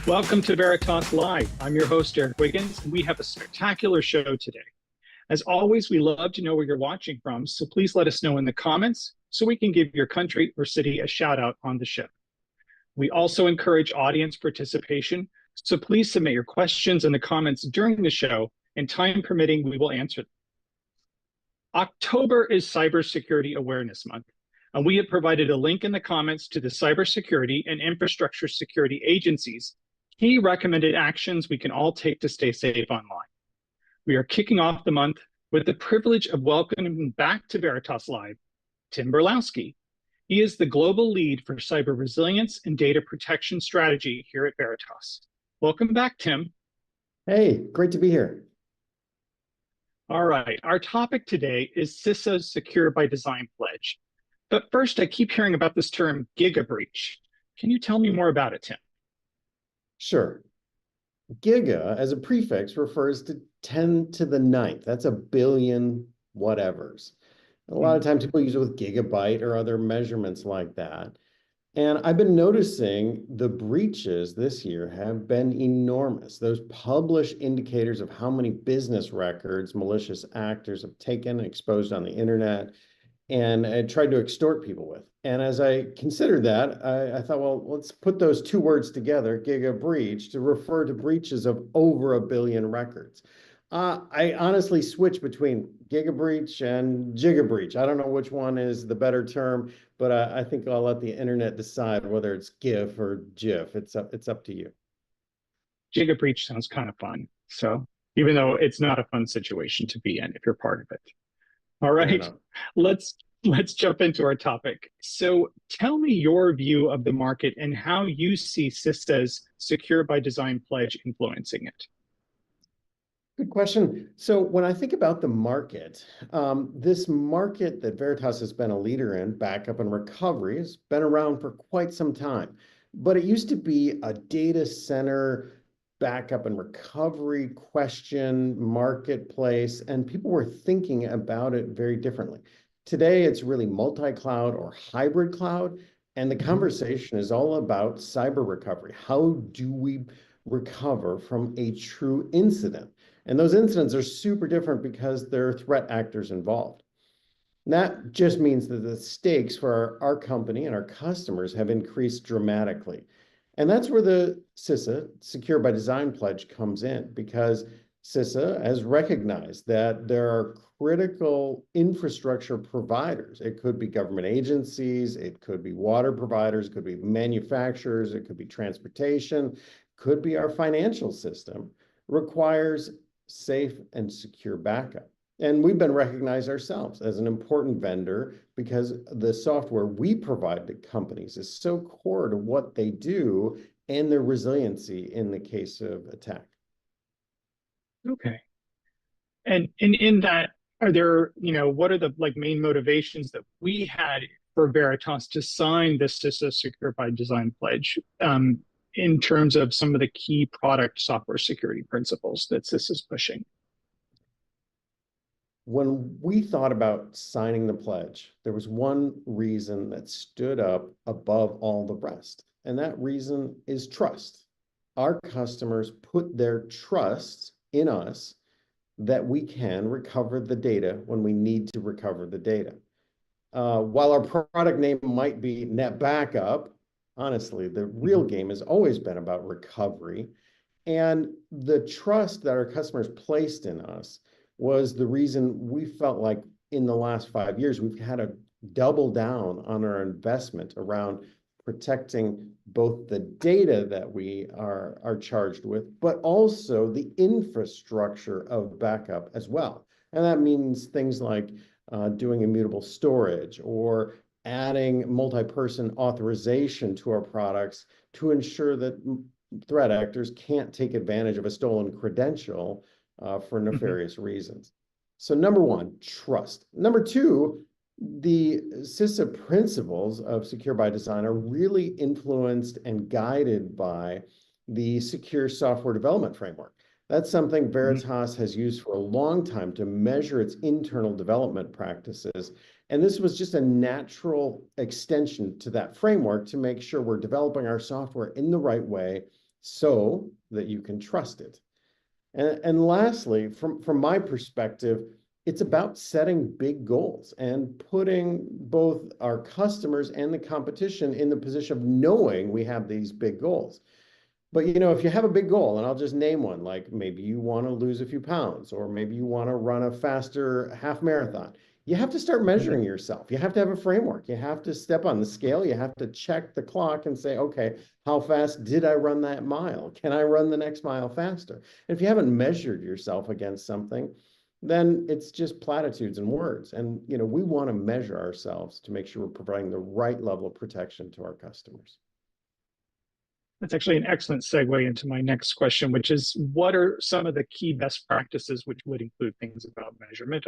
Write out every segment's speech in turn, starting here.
Welcome to Veritas Live. I'm your host, Eric Wiggins, and we have a spectacular show today. As always, we love to know where you're watching from, so please let us know in the comments so we can give your country or city a shout out on the show. We also encourage audience participation, so please submit your questions in the comments during the show, and time permitting, we will answer them. October is Cybersecurity Awareness Month, and we have provided a link in the comments to the Cybersecurity and Infrastructure Security Agency's key recommended actions we can all take to stay safe online. We are kicking off the month with the privilege of welcoming back to Veritas Live, Tim Burlowski. He is the global lead for cyber resilience and data protection strategy here at Veritas. Welcome back, Tim. Hey, great to be here. All right, our topic today is CISA's Secure-by-Design Pledge. But first, I keep hearing about this term giga breach. Can you tell me more about it, Tim? Sure. Giga, as a prefix, refers to 10 to the ninth. That's a billion whatevers. A lot of times people use it with gigabyte or other measurements like that. And I've been noticing the breaches this year have been enormous. Those published indicators of how many business records malicious actors have taken, exposed on the internet, and tried to extort people with. And as I considered that, I thought, well, let's put those two words together, giga breach, to refer to breaches of over a billion records. I honestly switch between giga breach and giga breach. I don't know which one is the better term, but I think I'll let the internet decide whether it's GIF or GIF. It's up to you. Giga breach sounds kind of fun. So even though it's not a fun situation to be in if you're part of it. All right, let's jump into our topic. So tell me your view of the market and how you see CISA's Secure-by-Design Pledge influencing it. Good question. So when I think about the market, this market that Veritas has been a leader in, backup and recovery, has been around for quite some time. But it used to be a data center backup and recovery question marketplace, and people were thinking about it very differently. Today, it's really multi-cloud or hybrid cloud, and the conversation is all about cyber recovery. How do we recover from a true incident? And those incidents are super different because there are threat actors involved. And that just means that the stakes for our company and our customers have increased dramatically. And that's where the CISA Secure-by-Design Pledge comes in, because CISA has recognized that there are critical infrastructure providers. It could be government agencies, it could be water providers, it could be manufacturers, it could be transportation, could be our financial system, requires safe and secure backup. And we've been recognized ourselves as an important vendor because the software we provide to companies is so core to what they do and their resiliency in the case of attack. Okay. And in that, are there, what are the main motivations that we had for Veritas to sign this CISA Secure-by-Design Pledge in terms of some of the key product software security principles that CISA is pushing? When we thought about signing the pledge, there was one reason that stood up above all the rest, and that reason is trust. Our customers put their trust in us that we can recover the data when we need to recover the data. While our product name might be Net Backup, honestly, the real game has always been about recovery, and the trust that our customers placed in us was the reason we felt like in the last 5 years, we've had to double down on our investment around protecting both the data that we are charged with, but also the infrastructure of backup as well. And that means things like doing immutable storage or adding multi-person authorization to our products to ensure that threat actors can't take advantage of a stolen credential for nefarious reasons. So number one, trust. Number two, the CISA principles of Secure by Design are really influenced and guided by the Secure Software Development Framework. That's something Veritas has used for a long time to measure its internal development practices. And this was just a natural extension to that framework to make sure we're developing our software in the right way so that you can trust it. And lastly, from my perspective, it's about setting big goals and putting both our customers and the competition in the position of knowing we have these big goals. But if you have a big goal, and I'll just name one, like maybe you want to lose a few pounds, or maybe you want to run a faster half marathon, you have to start measuring yourself. You have to have a framework. You have to step on the scale. You have to check the clock and say, okay, how fast did I run that mile? Can I run the next mile faster? And if you haven't measured yourself against something, then it's just platitudes and words. And we want to measure ourselves to make sure we're providing the right level of protection to our customers. That's actually an excellent segue into my next question, which is what are some of the key best practices, which would include things about measurement,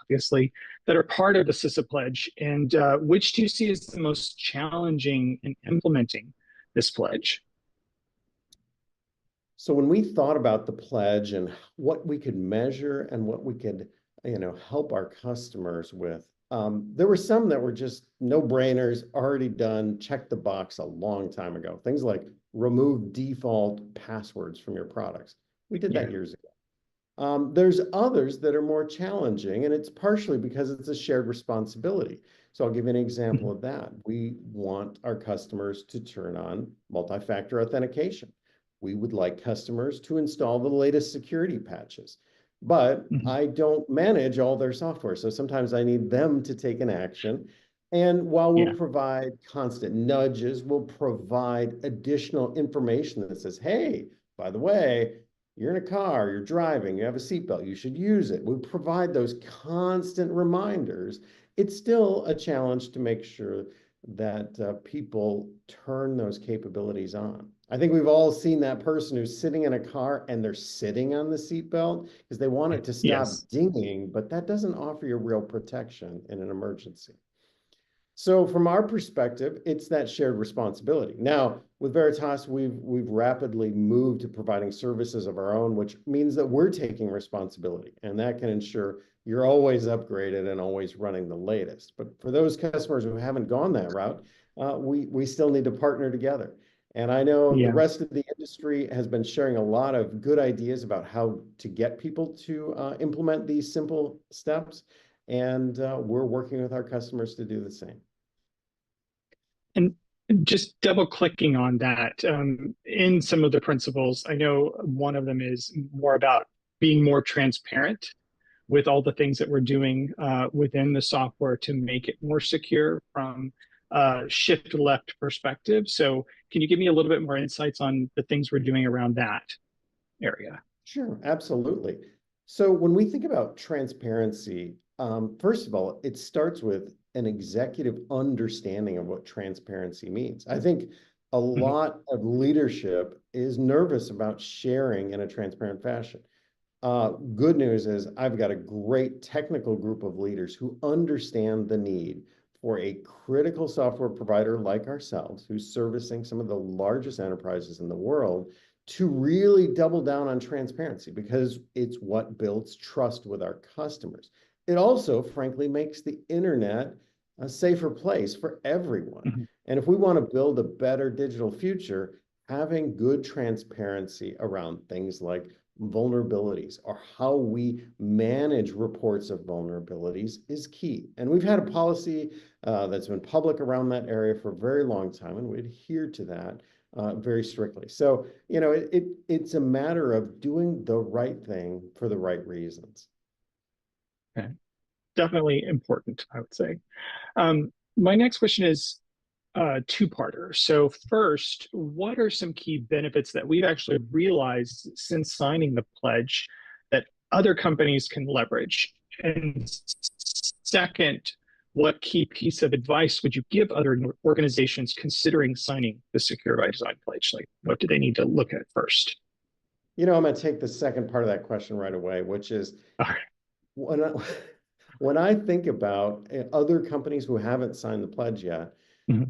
obviously, that are part of the CISA pledge, and which do you see as the most challenging in implementing this pledge? So when we thought about the pledge and what we could measure and what we could, help our customers with, there were some that were just no-brainers, already done, check the box a long time ago. Things like remove default passwords from your products. We did that years ago. There's others that are more challenging, and it's partially because it's a shared responsibility. So I'll give you an example of that. We want our customers to turn on multi-factor authentication. We would like customers to install the latest security patches. But I don't manage all their software. So sometimes I need them to take an action. And while we'll provide constant nudges, we'll provide additional information that says, hey, by the way, you're in a car, you're driving, you have a seatbelt, you should use it. We provide those constant reminders. It's still a challenge to make sure that people turn those capabilities on. I think we've all seen that person who's sitting in a car and they're sitting on the seatbelt because they want it to stop dinging, but that doesn't offer you real protection in an emergency. So from our perspective, it's that shared responsibility. Now, with Veritas, we've rapidly moved to providing services of our own, which means that we're taking responsibility, and that can ensure you're always upgraded and always running the latest. But for those customers who haven't gone that route, we still need to partner together. And I know the rest of the industry has been sharing a lot of good ideas about how to get people to implement these simple steps. And we're working with our customers to do the same. And just double clicking on that, in some of the principles, I know one of them is more about being more transparent with all the things that we're doing within the software to make it more secure from shift left perspective. So can you give me a little bit more insights on the things we're doing around that area? Sure, absolutely. So when we think about transparency, first of all, it starts with an executive understanding of what transparency means. I think a lot of leadership is nervous about sharing in a transparent fashion. Good news is I've got a great technical group of leaders who understand the need for a critical software provider like ourselves, who's servicing some of the largest enterprises in the world, to really double down on transparency because it's what builds trust with our customers. It also, frankly, makes the internet a safer place for everyone. And if we want to build a better digital future, having good transparency around things like vulnerabilities or how we manage reports of vulnerabilities is key. And we've had a policy that's been public around that area for a very long time, and we adhere to that very strictly. So, it's a matter of doing the right thing for the right reasons. Okay. Definitely important, I would say. My next question is two-parter. So first, what are some key benefits that we've actually realized since signing the pledge that other companies can leverage? And second, what key piece of advice would you give other organizations considering signing the Secure-by-Design Pledge? Like, what do they need to look at first? I'm going to take the second part of that question right away, which is when I think about other companies who haven't signed the pledge yet,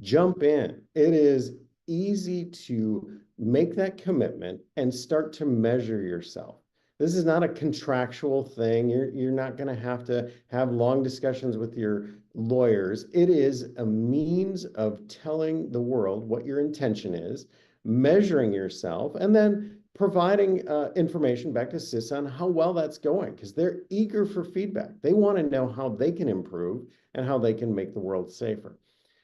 jump in. It is easy to make that commitment and start to measure yourself. This is not a contractual thing. You're not going to have long discussions with your lawyers. It is a means of telling the world what your intention is, measuring yourself, and then providing information back to CISA on how well that's going, because they're eager for feedback. They want to know how they can improve and how they can make the world safer.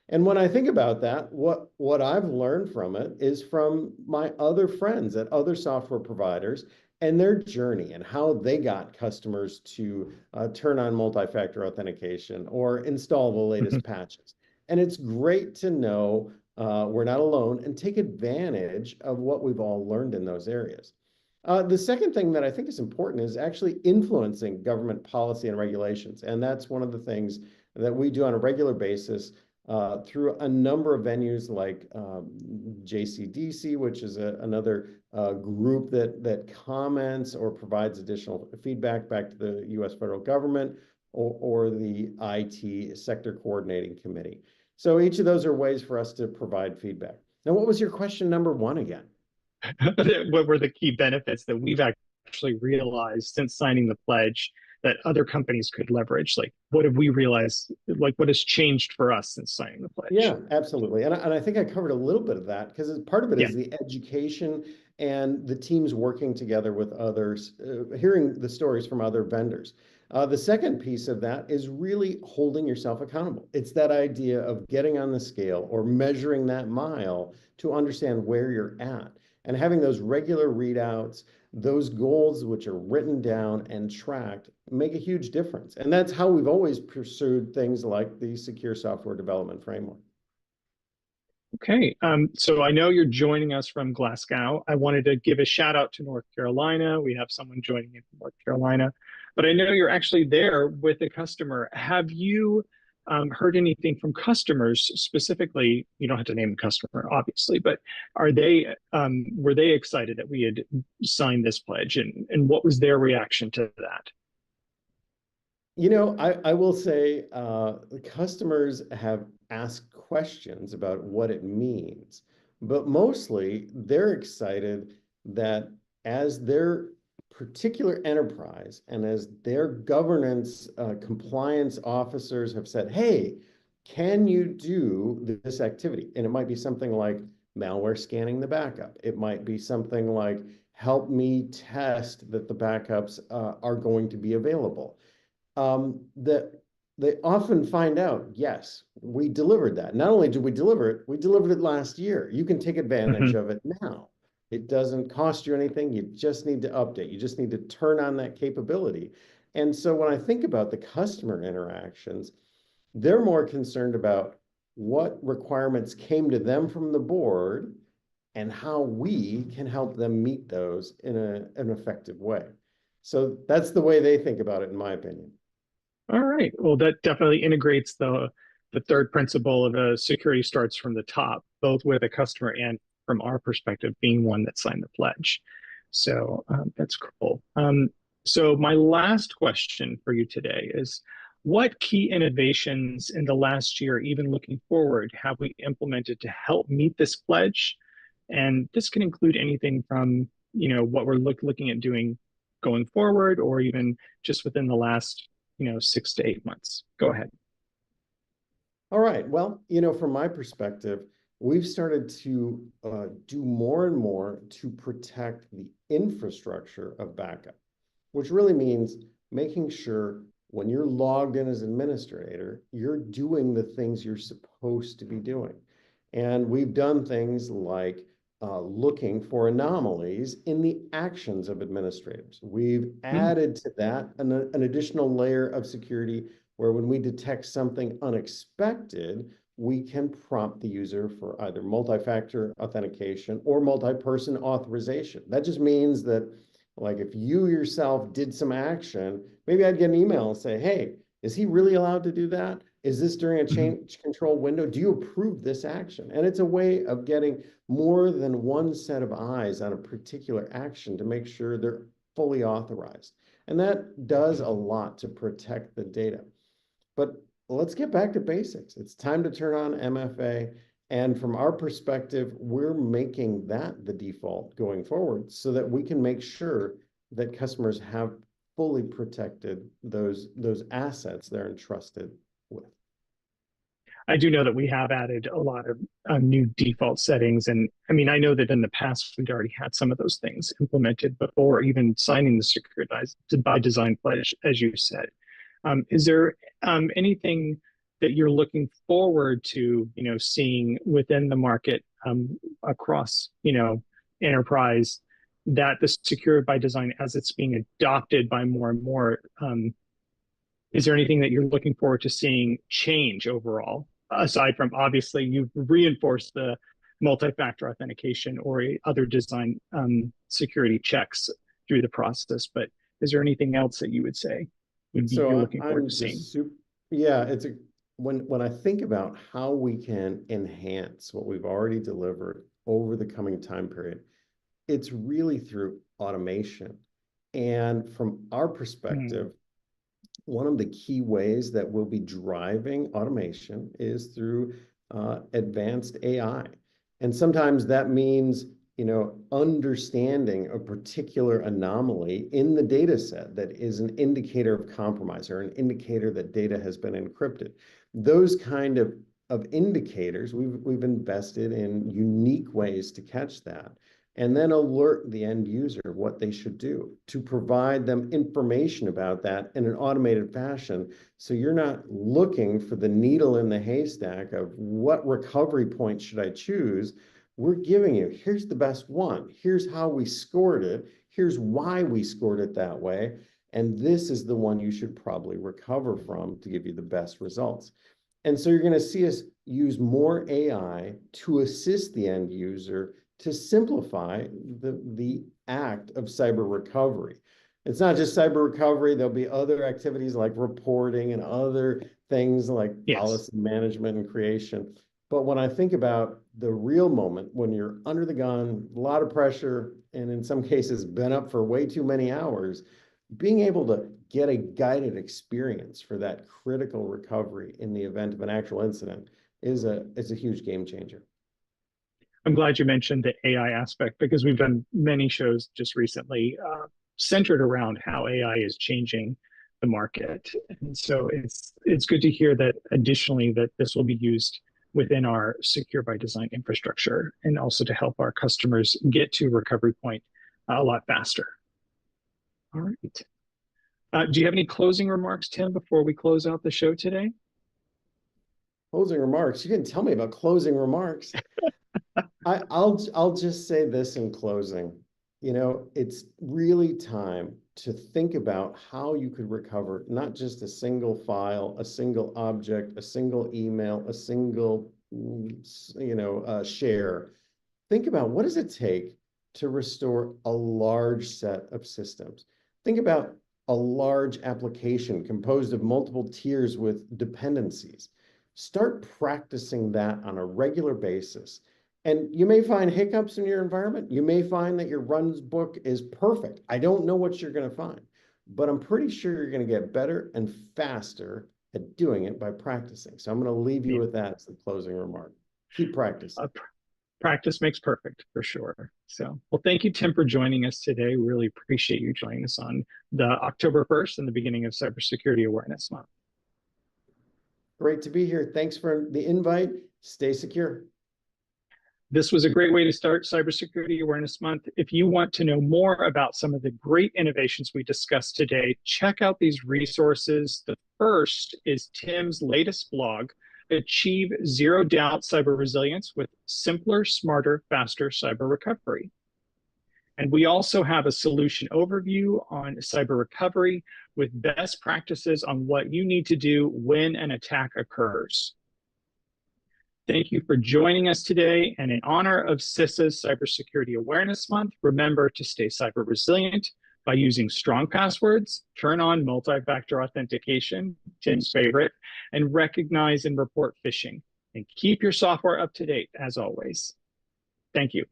And when I think about that, what I've learned from it is from my other friends at other software providers and their journey and how they got customers to turn on multi-factor authentication or install the latest patches. And it's great to know we're not alone and take advantage of what we've all learned in those areas. The second thing that I think is important is actually influencing government policy and regulations. And that's one of the things that we do on a regular basis through a number of venues like JCDC, which is another group that comments or provides additional feedback back to the U.S. federal government, or the IT Sector Coordinating Committee. So each of those are ways for us to provide feedback. Now, what was your question number one again? What were the key benefits that we've actually realized since signing the pledge that other companies could leverage? Like, what have we realized? Like, what has changed for us since signing the pledge? Yeah, absolutely. And I think I covered a little bit of that, because part of it is the education and the teams working together with others, hearing the stories from other vendors. The second piece of that is really holding yourself accountable. It's that idea of getting on the scale or measuring that mile to understand where you're at, and having those regular readouts, those goals which are written down and tracked, make a huge difference. And that's how we've always pursued things like the Secure Software Development Framework. Okay, so I know you're joining us from Glasgow. I wanted to give a shout out to North Carolina. We have someone joining in from North Carolina, but I know you're actually there with a customer. Have you heard anything from customers specifically? You don't have to name the customer, obviously, but were they excited that we had signed this pledge, and what was their reaction to that? You know, I will say the customers have asked questions about what it means, but mostly they're excited that as their particular enterprise and as their governance compliance officers have said, hey, can you do this activity? And it might be something like malware scanning the backup. It might be something like help me test that the backups are going to be available. That they often find out, yes, we delivered that. Not only did we deliver it, we delivered it last year. You can take advantage of it now. It doesn't cost you anything. You just need to update. You just need to turn on that capability. And so when I think about the customer interactions, they're more concerned about what requirements came to them from the board and how we can help them meet those in an effective way. So that's the way they think about it, in my opinion. All right. Well, that definitely integrates the third principle of security starts from the top, both with a customer and from our perspective, being one that signed the pledge. So that's cool. So my last question for you today is, what key innovations in the last year, even looking forward, have we implemented to help meet this pledge? And this can include anything from, what we're looking at doing going forward, or even just within the last 6 to 8 months. Go ahead. All right. Well, from my perspective, we've started to do more and more to protect the infrastructure of backup, which really means making sure when you're logged in as administrator, you're doing the things you're supposed to be doing. And we've done things like looking for anomalies in the actions of administrators. We've added to that an additional layer of security where when we detect something unexpected, we can prompt the user for either multi-factor authentication or multi-person authorization. That just means that, like, if you yourself did some action, maybe I'd get an email and say, hey, is he really allowed to do that? Is this during a change control window? Do you approve this action? And it's a way of getting more than one set of eyes on a particular action to make sure they're fully authorized. And that does a lot to protect the data. But let's get back to basics. It's time to turn on MFA. And from our perspective, we're making that the default going forward so that we can make sure that customers have fully protected those assets they're entrusted with. I do know that we have added a lot of new default settings. And I mean, I know that in the past, we'd already had some of those things implemented before even signing the Secured by Design Pledge, as you said. Is there anything that you're looking forward to, seeing within the market across, enterprise, that the Secured by Design, as it's being adopted by more and more, is there anything that you're looking forward to seeing change overall? Aside from, obviously, you've reinforced the multi-factor authentication or other design security checks through the process, but is there anything else that you would say you're looking forward to seeing? Yeah, when I think about how we can enhance what we've already delivered over the coming time period, it's really through automation. And from our perspective, one of the key ways that we'll be driving automation is through advanced AI. And sometimes that means, understanding a particular anomaly in the data set that is an indicator of compromise or an indicator that data has been encrypted. Those kind of indicators, we've invested in unique ways to catch that, and then alert the end user what they should do to provide them information about that in an automated fashion. So you're not looking for the needle in the haystack of what recovery point should I choose. We're giving you, here's the best one. Here's how we scored it. Here's why we scored it that way. And this is the one you should probably recover from to give you the best results. And so you're going to see us use more AI to assist the end user to simplify the act of cyber recovery. It's not just cyber recovery. There'll be other activities like reporting and other things like policy management and creation. But when I think about the real moment when you're under the gun, a lot of pressure, and in some cases been up for way too many hours, being able to get a guided experience for that critical recovery in the event of an actual incident is a huge game changer. I'm glad you mentioned the AI aspect, because we've done many shows just recently centered around how AI is changing the market. And so it's good to hear that additionally that this will be used within our Secure by Design infrastructure, and also to help our customers get to recovery point a lot faster. All right. Do you have any closing remarks, Tim, before we close out the show today? Closing remarks? You didn't tell me about closing remarks. I'll just say this in closing. It's really time to think about how you could recover not just a single file, a single object, a single email, a single, share. Think about, what does it take to restore a large set of systems? Think about a large application composed of multiple tiers with dependencies. Start practicing that on a regular basis. And you may find hiccups in your environment. You may find that your runs book is perfect. I don't know what you're going to find, but I'm pretty sure you're going to get better and faster at doing it by practicing. So I'm going to leave you with that as the closing remark. Keep practicing. Practice makes perfect, for sure. So, well, thank you, Tim, for joining us today. We really appreciate you joining us on the October 1st and the beginning of Cybersecurity Awareness Month. Great to be here. Thanks for the invite. Stay secure. This was a great way to start Cybersecurity Awareness Month. If you want to know more about some of the great innovations we discussed today, check out these resources. The first is Tim's latest blog, Achieve Zero Doubt Cyber Resilience with Simpler, Smarter, Faster Cyber Recovery. And we also have a solution overview on cyber recovery with best practices on what you need to do when an attack occurs. Thank you for joining us today. And in honor of CISA's Cybersecurity Awareness Month, remember to stay cyber resilient by using strong passwords, turn on multi-factor authentication, Tim's favorite, and recognize and report phishing. And keep your software up to date, as always. Thank you.